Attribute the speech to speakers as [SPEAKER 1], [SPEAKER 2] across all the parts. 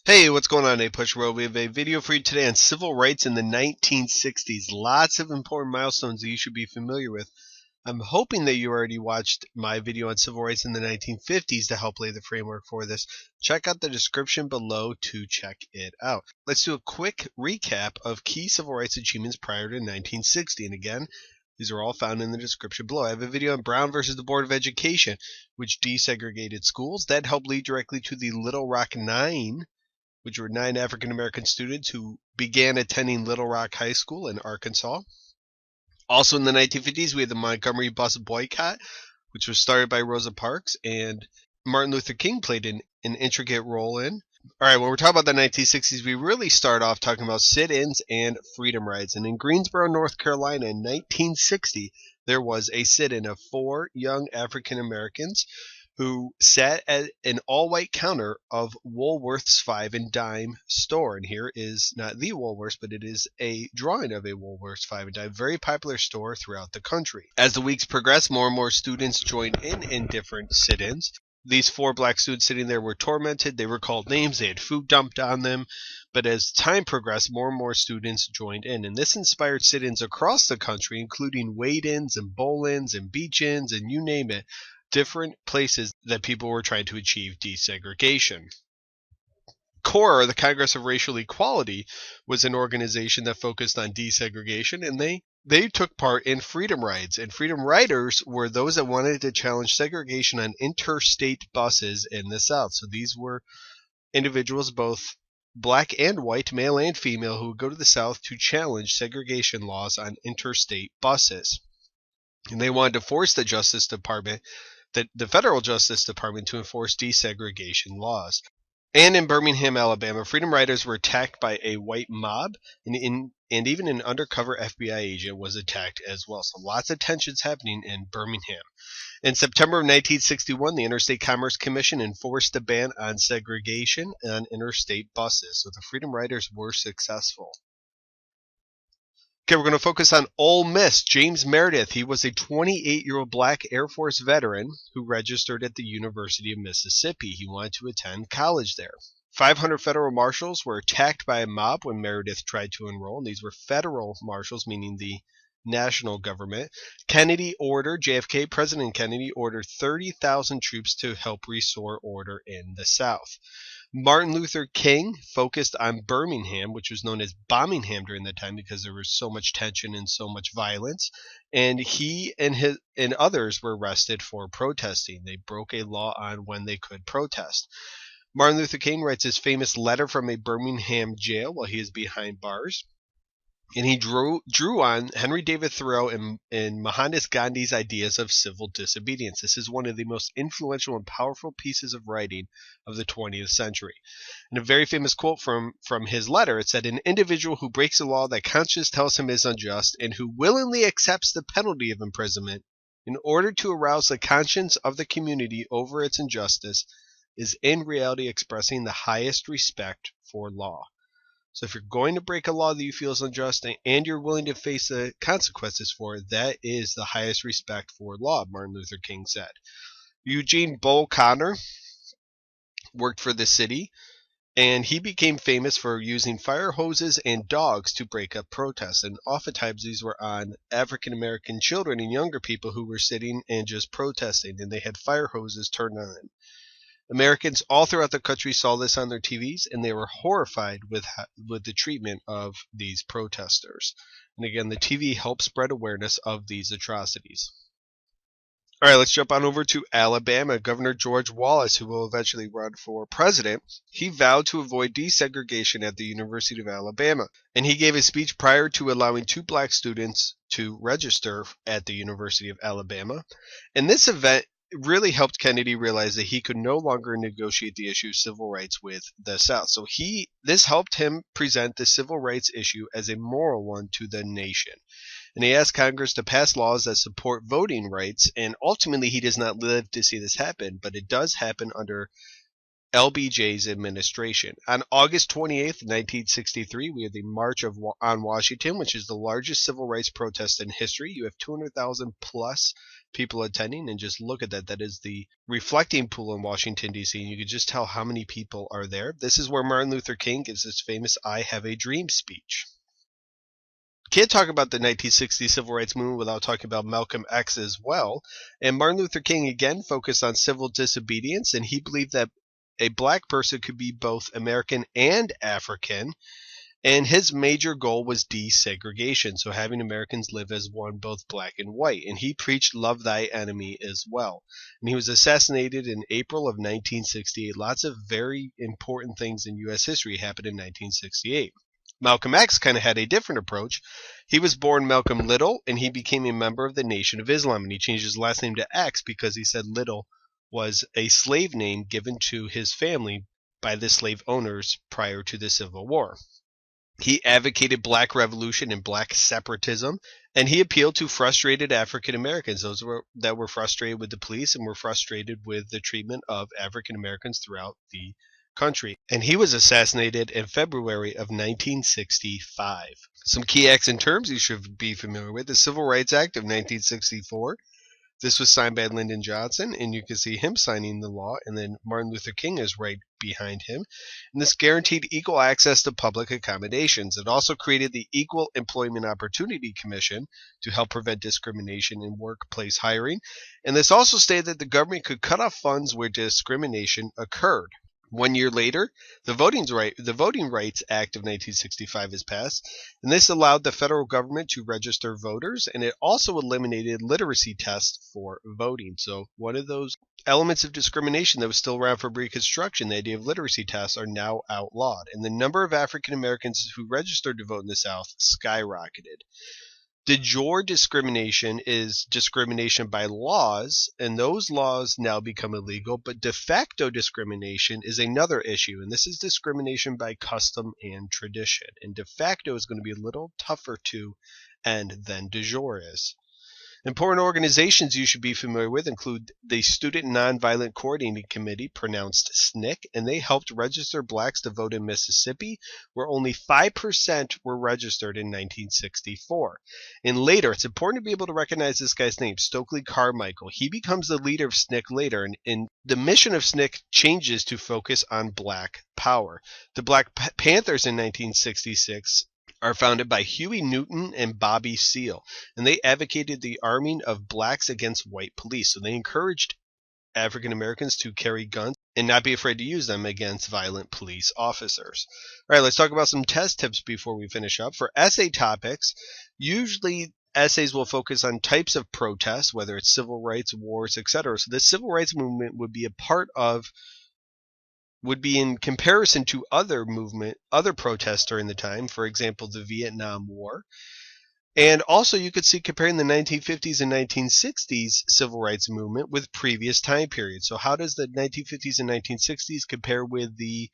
[SPEAKER 1] Hey, what's going on, APUSH world? We have a video for you today on civil rights in the 1960s. Lots of important milestones that you should be familiar with. I'm hoping that you already watched my video on civil rights in the 1950s to help lay the framework for this. Check out the description below to check it out. Let's do a quick recap of key civil rights achievements prior to 1960. And again, these are all found in the description below. I have a video on Brown versus the Board of Education, which desegregated schools. That helped lead directly to the Little Rock Nine, which were 9 African-American students who began attending Little Rock High School in Arkansas. Also in the 1950s, we had the Montgomery bus boycott, which was started by Rosa Parks, and Martin Luther King played an intricate role in. All right, when we're talking about the 1960s, we really start off talking about sit-ins and freedom rides. And in Greensboro, North Carolina in 1960, there was a sit-in of 4 young African-Americans who sat at an all-white counter of Woolworth's 5 and dime store. And here is not the Woolworths, but it is a drawing of a Woolworth's 5 and dime, very popular store throughout the country. As the weeks progressed, more and more students joined in different sit-ins. These 4 black students sitting there were tormented. They were called names. They had food dumped on them. But as time progressed, more and more students joined in. And this inspired sit-ins across the country, including wade-ins and bowl-ins and beach-ins and you name it. Different places that people were trying to achieve desegregation. CORE, the Congress of Racial Equality, was an organization that focused on desegregation, and they took part in freedom rides. And freedom riders were those that wanted to challenge segregation on interstate buses in the South. So these were individuals, both black and white, male and female, who would go to the South to challenge segregation laws on interstate buses. And they wanted to force the Justice Department, the federal Justice Department, to enforce desegregation laws. And in Birmingham, Alabama, freedom riders were attacked by a white mob, and even an undercover FBI agent was attacked as well. So lots of tensions happening in Birmingham. In September of 1961, the Interstate Commerce Commission enforced a ban on segregation on interstate buses. So the freedom riders were successful. Okay, we're going to focus on Ole Miss. James Meredith, he was a 28-year-old black Air Force veteran who registered at the University of Mississippi. He wanted to attend college there. 500 federal marshals were attacked by a mob when Meredith tried to enroll, and these were federal marshals, meaning the national government. JFK, President Kennedy, ordered 30,000 troops to help restore order in the South. Martin Luther King focused on Birmingham, which was known as Bombingham during that time because there was so much tension and so much violence. And he and others were arrested for protesting. They broke a law on when they could protest. Martin Luther King writes his famous letter from a Birmingham jail while he is behind bars. And he drew on Henry David Thoreau and Mohandas Gandhi's ideas of civil disobedience. This is one of the most influential and powerful pieces of writing of the 20th century. And a very famous quote from his letter, it said, "An individual who breaks a law that conscience tells him is unjust and who willingly accepts the penalty of imprisonment in order to arouse the conscience of the community over its injustice is in reality expressing the highest respect for law." So if you're going to break a law that you feel is unjust and you're willing to face the consequences for it, that is the highest respect for law, Martin Luther King said. Eugene Bull Connor worked for the city, and he became famous for using fire hoses and dogs to break up protests. And oftentimes these were on African-American children and younger people who were sitting and just protesting, and they had fire hoses turned on. Americans all throughout the country saw this on their TVs, and they were horrified with the treatment of these protesters. And again, the TV helped spread awareness of these atrocities. All right, let's jump on over to Alabama. Governor George Wallace, who will eventually run for president, he vowed to avoid desegregation at the University of Alabama. And he gave a speech prior to allowing 2 black students to register at the University of Alabama. And this event really helped Kennedy realize that he could no longer negotiate the issue of civil rights with the South. So this helped him present the civil rights issue as a moral one to the nation. And he asked Congress to pass laws that support voting rights, and ultimately he does not live to see this happen, but it does happen under LBJ's administration. On August 28th, 1963, we have the March on Washington, which is the largest civil rights protest in history. You have 200,000 plus people attending, and just look at that. That is the reflecting pool in Washington, D.C., and you can just tell how many people are there. This is where Martin Luther King gives his famous "I Have a Dream" speech. Can't talk about the 1960s civil rights movement without talking about Malcolm X as well. And Martin Luther King again focused on civil disobedience, and he believed that a black person could be both American and African. And his major goal was desegregation, so having Americans live as one, both black and white. And he preached love thy enemy as well. And he was assassinated in April of 1968. Lots of very important things in U.S. history happened in 1968. Malcolm X kind of had a different approach. He was born Malcolm Little, and he became a member of the Nation of Islam. And he changed his last name to X because he said Little was a slave name given to his family by the slave owners prior to the Civil War. He advocated black revolution and black separatism, and he appealed to frustrated African Americans, those that were frustrated with the police and were frustrated with the treatment of African Americans throughout the country. And he was assassinated in February of 1965. Some key acts and terms you should be familiar with: the Civil Rights Act of 1964. This was signed by Lyndon Johnson, and you can see him signing the law, and then Martin Luther King is right behind him. And this guaranteed equal access to public accommodations. It also created the Equal Employment Opportunity Commission to help prevent discrimination in workplace hiring. And this also stated that the government could cut off funds where discrimination occurred. 1 year later, the Voting Rights Act of 1965 is passed, and this allowed the federal government to register voters, and it also eliminated literacy tests for voting. So one of those elements of discrimination that was still around for Reconstruction, the idea of literacy tests, are now outlawed, and the number of African Americans who registered to vote in the South skyrocketed. De jure discrimination is discrimination by laws, and those laws now become illegal, but de facto discrimination is another issue, and this is discrimination by custom and tradition. And de facto is going to be a little tougher to end than de jure is. Important organizations you should be familiar with include the Student Nonviolent Coordinating Committee, pronounced SNCC, and they helped register blacks to vote in Mississippi, where only 5% were registered in 1964. And later, it's important to be able to recognize this guy's name, Stokely Carmichael. He becomes the leader of SNCC later, and the mission of SNCC changes to focus on black power. The Black Panthers in 1966 are founded by Huey Newton and Bobby Seale, and they advocated the arming of blacks against white police. So they encouraged African Americans to carry guns and not be afraid to use them against violent police officers. All right, let's talk about some test tips before we finish up. For essay topics, usually essays will focus on types of protests, whether it's civil rights, wars, etc. So the civil rights movement would be in comparison to other protests during the time, for example, the Vietnam War. And also you could see comparing the 1950s and 1960s civil rights movement with previous time periods. So how does the 1950s and 1960s compare with the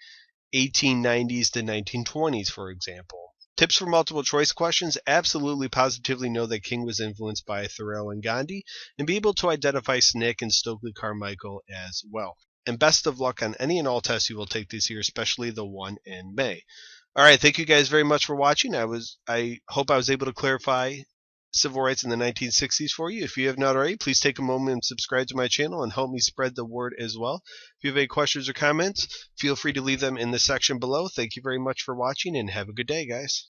[SPEAKER 1] 1890s to 1920s, for example? Tips for multiple choice questions: absolutely positively know that King was influenced by Thoreau and Gandhi, and be able to identify SNCC and Stokely Carmichael as well. And best of luck on any and all tests you will take this year, especially the one in May. All right, thank you guys very much for watching. I hope I was able to clarify civil rights in the 1960s for you. If you have not already, please take a moment and subscribe to my channel and help me spread the word as well. If you have any questions or comments, feel free to leave them in the section below. Thank you very much for watching, and have a good day, guys.